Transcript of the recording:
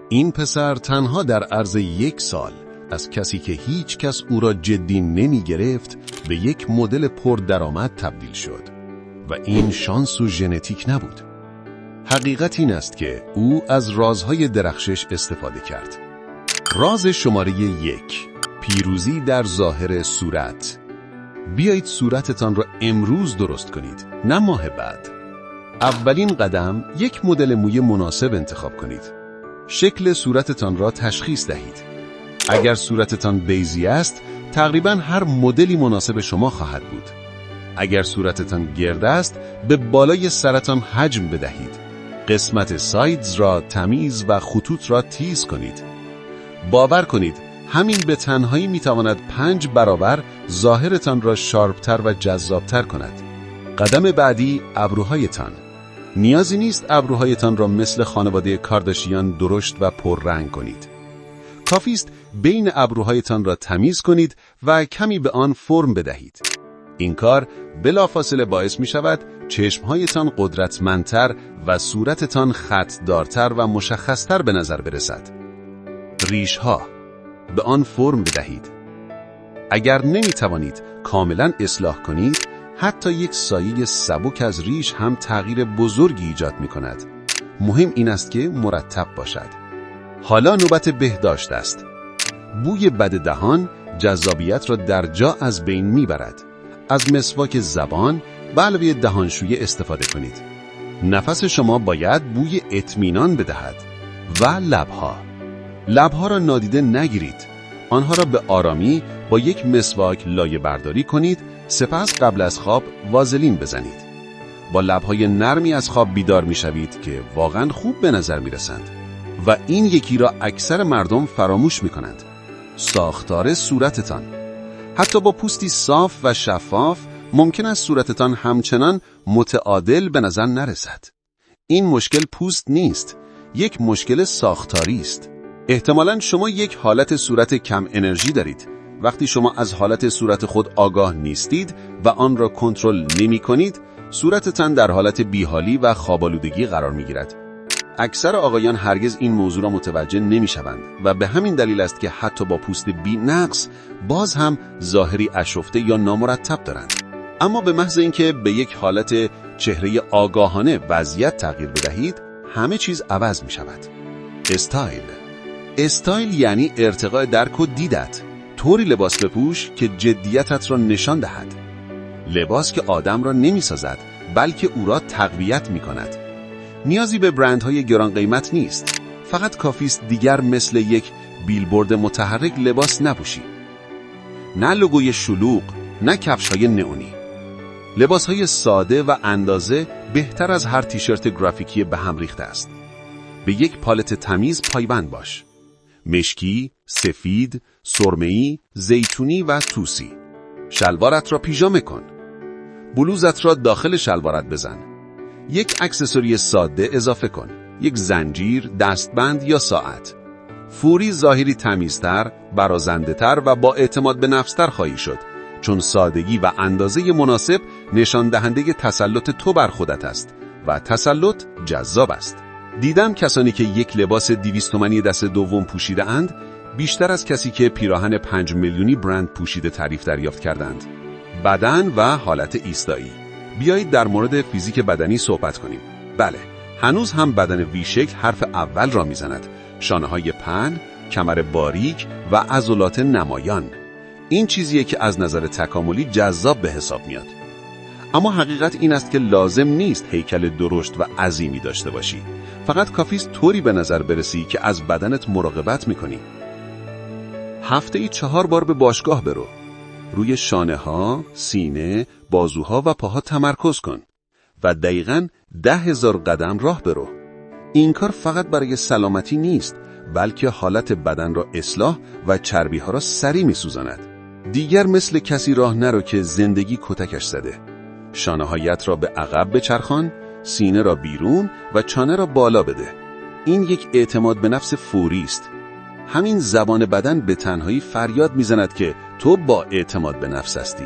این پسر تنها در عرض 1 سال از کسی که هیچ کس او را جدی نمی گرفت به یک مدل پردرآمد تبدیل شد و این شانس و ژنتیک نبود. حقیقت این است که او از رازهای درخشش استفاده کرد. راز شماره 1: پیروزی در ظاهر صورت. بیایید صورتتان را امروز درست کنید، نه ماه بعد. اولین قدم یک مدل موی مناسب انتخاب کنید. شکل صورتتان را تشخیص دهید. اگر صورتتان بیضی است، تقریباً هر مدلی مناسب شما خواهد بود. اگر صورتتان گرد است، به بالای سرتان حجم بدهید. قسمت سایدز را تمیز و خطوط را تیز کنید. باور کنید، همین به تنهایی میتواند 5 برابر ظاهرتان را شارپتر و جذابتر کند. قدم بعدی، ابروهایتان. نیازی نیست ابروهایتان را مثل خانواده کارداشیان درشت و پررنگ کنید. کافی است بین ابروهایتان را تمیز کنید و کمی به آن فرم بدهید. این کار بلافاصله باعث می شود چشمهایتان قدرتمندتر و صورتتان خطدارتر و مشخصتر به نظر برسد. ریشها، به آن فرم بدهید. اگر نمی توانید کاملا اصلاح کنید، حتی یک سایه سبک از ریش هم تغییر بزرگی ایجاد می کند. مهم این است که مرتب باشد. حالا نوبت بهداشت است. بوی بد دهان جذابیت را در جا از بین می برد. از مسواک زبان به علاوه دهانشویی استفاده کنید. نفس شما باید بوی اطمینان بدهد. و لبها. لبها را نادیده نگیرید. آنها را به آرامی با یک مسواک لایه برداری کنید، سپس قبل از خواب وازلین بزنید. با لبهای نرمی از خواب بیدار می شوید که واقعا خوب به نظر می رسند. و این یکی را اکثر مردم فراموش می کنند. ساختار صورتتان. حتی با پوستی صاف و شفاف ممکن است صورتتان همچنان متعادل به نظر نرسد. این مشکل پوست نیست، یک مشکل ساختاری است. احتمالاً شما یک حالت صورت کم انرژی دارید. وقتی شما از حالت صورت خود آگاه نیستید و آن را کنترل نمی کنید، صورتتان در حالت بیحالی و خواب‌آلودگی قرار می گیرد. اکثر آقایان هرگز این موضوع را متوجه نمی شوند و به همین دلیل است که حتی با پوست بی نقص باز هم ظاهری آشفته یا نامرتب دارند. اما به محض اینکه به یک حالت چهره آگاهانه وضعیت تغییر بدهید، همه چیز عوض می شود. استایل یعنی ارتقاء درک و دیدت. طوری لباس بپوش که جدیتت را نشان دهد. لباس که آدم را نمی سازد، بلکه او را تقویت می کند. نیازی به برندهای گران قیمت نیست. فقط کافی است دیگر مثل یک بیلبورد متحرک لباس نپوشی. نه لوگوی شلوغ، نه کفش‌های نئونی. لباسهای ساده و اندازه بهتر از هر تیشرت گرافیکی به هم ریخته است. به یک پالت تمیز پایبند باش. مشکی، سفید، سرمه‌ای، زیتونی و توسی. شلوارت را پیژامه کن. بلوزت را داخل شلوارت بزن. یک اکسسوری ساده اضافه کن. یک زنجیر، دستبند یا ساعت. فوری ظاهری تمیزتر، برازنده‌تر و با اعتماد به نفستر خواهی شد، چون سادگی و اندازه مناسب نشان دهنده تسلط تو بر خودت است و تسلط جذاب است. دیدم کسانی که یک لباس 200 تومانی دست دوم پوشیده اند بیشتر از کسی که پیراهن 5 میلیونی برند پوشیده تعریف دریافت کردند. بدن و حالت ایستایی. بیایید در مورد فیزیک بدنی صحبت کنیم. بله، هنوز هم بدن وی شکل حرف اول را میزند. شانه‌های پهن، کمر باریک و عضلات نمایان. این چیزیه که از نظر تکاملی جذاب به حساب میاد. اما حقیقت این است که لازم نیست هیکل درشت و عظیمی داشته باشی. فقط کافی است طوری به نظر برسی که از بدنت مراقبت میکنی. هفته‌ای 4 بار به باشگاه برو. روی شانه‌ها، سینه، بازوها و پاها تمرکز کن و دقیقاً 10,000 قدم راه برو. این کار فقط برای سلامتی نیست، بلکه حالت بدن را اصلاح و چربی‌ها را سریع می‌سوزاند. دیگر مثل کسی راه نرو که زندگی کتکش زده. شانه‌هایت را به عقب بچرخان، سینه را بیرون و چانه را بالا بده. این یک اعتماد به نفس فوری است. همین زبان بدن به تنهایی فریاد می‌زند که تو با اعتماد به نفس هستی.